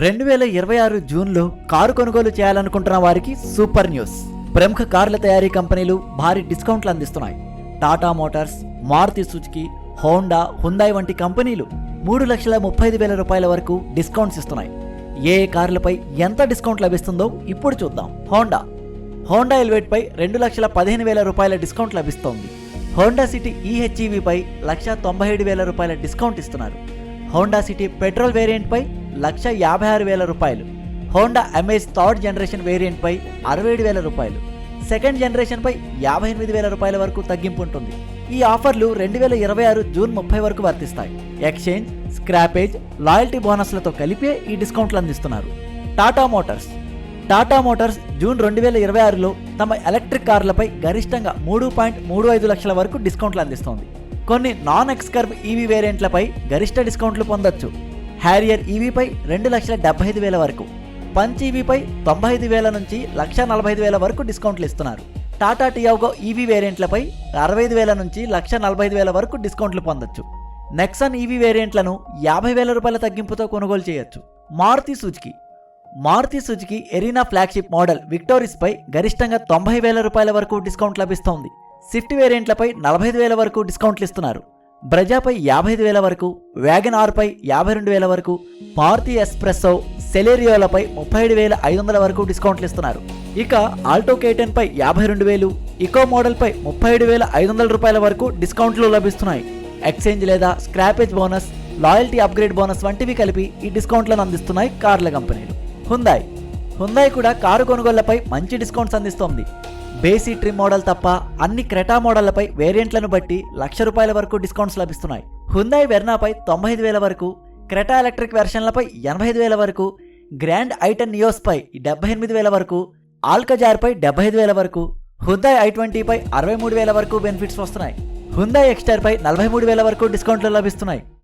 2026 జూన్లో కారు కొనుగోలు చేయాలనుకుంటున్న వారికి సూపర్ న్యూస్. ప్రముఖ కార్ల తయారీ కంపెనీలు భారీ డిస్కౌంట్లు అందిస్తున్నాయి. Tata Motors, Maruti Suzuki, Honda, Hyundai వంటి కంపెనీలు 3,35,000 రూపాయల వరకు డిస్కౌంట్స్ ఇస్తున్నాయి. ఏ కార్లపై ఎంత డిస్కౌంట్ లభిస్తుందో ఇప్పుడు చూద్దాం. హోండా ఎలివేట్ పై 2,15,000 రూపాయల డిస్కౌంట్ లభిస్తోంది. హోండా సిటీ ఈహెచ్ఈవీపై 1,97,000 రూపాయల డిస్కౌంట్ ఇస్తున్నారు. హోండా సిటీ పెట్రోల్ వేరియంట్ పై 1,56,000 రూపాయలు. Honda Amaze third generation variant పై 67,000 రూపాయలు. సెకండ్ జనరేషన్ పై 58,000 రూపాయల వరకు తగ్గింపు ఉంటుంది. ఈ ఆఫర్లు 2026 జూన్ 30 వరకు వర్తిస్తాయి. ఎక్స్చేంజ్, స్క్రాపేజ్, లాయల్టీ బోనస్లతో కలిపే ఈ డిస్కౌంట్లు అందిస్తున్నారు. టాటా మోటార్స్ జూన్ 2026లో తమ ఎలక్ట్రిక్ కార్లపై గరిష్టంగా 3.35 లక్షల వరకు డిస్కౌంట్లు అందిస్తోంది. కొన్ని నాన్ ఎక్స్కర్వ్ ఈవీ వేరియంట్లపై గరిష్ట డిస్కౌంట్లు పొందొచ్చు. హ్యారియర్ ఈవీపై 2,75,000 వరకు, పంచ్ ఈవీపై 95,000 నుంచి 1,45,000 వరకు డిస్కౌంట్లు ఇస్తున్నారు. టాటా టియాగో ఈవీ వేరియంట్లపై 65,000 నుంచి 1,45,000 వరకు డిస్కౌంట్లు పొందొచ్చు. నెక్సన్ ఈవీ వేరియంట్లను 50,000 రూపాయల తగ్గింపుతో కొనుగోలు చేయొచ్చు. Maruti Suzuki Arena flagship model Victoris పై గరిష్టంగా 90,000 రూపాయల వరకు డిస్కౌంట్ లభిస్తోంది. స్విఫ్ట్ వేరియంట్లపై 45,000 వరకు డిస్కౌంట్లు ఇస్తున్నారు. బ్రెజాపై 55,000 వరకు, వ్యాగన్ ఆర్ పై 52,000 వరకు, మారుతి ఎస్ప్రెస్సో, సెలెరియోలపై 37,500 వరకు డిస్కౌంట్లు ఇస్తున్నారు. ఇక ఆల్టో K10 పై 52,000, ఇకో మోడల్ పై 37,500 రూపాయల వరకు డిస్కౌంట్లు లభిస్తున్నాయి. ఎక్స్చేంజ్ లేదా scrappage bonus, loyalty upgrade bonus వంటివి కలిపి ఈ డిస్కౌంట్లను అందిస్తున్నాయి కార్ల కంపెనీలు. హుందాయ్ కూడా కారు కొనుగోళ్లపై మంచి డిస్కౌంట్స్ అందిస్తోంది. బేసీ ట్రిమ్ మోడల్ తప్ప అన్ని క్రెటా మోడళ్లపై వేరియంట్లను బట్టి 1,00,000 రూపాయల వరకు డిస్కౌంట్స్ లభిస్తున్నాయి. హుందాయ్ వెర్నాపై 95,000 వరకు, క్రెటా ఎలక్ట్రిక్ వెర్షన్లపై 85,000 వరకు, గ్రాండ్ ఐటెన్ నియోస్ పై 78,000 వరకు, ఆల్కజార్ పై 75,000 వరకు, హుందాయ్ i20 పై 63,000 వరకు బెనిఫిట్స్ వస్తున్నాయి. హుందాయ్ ఎక్స్టర్ పై 43,000 వరకు డిస్కౌంట్లు లభిస్తున్నాయి.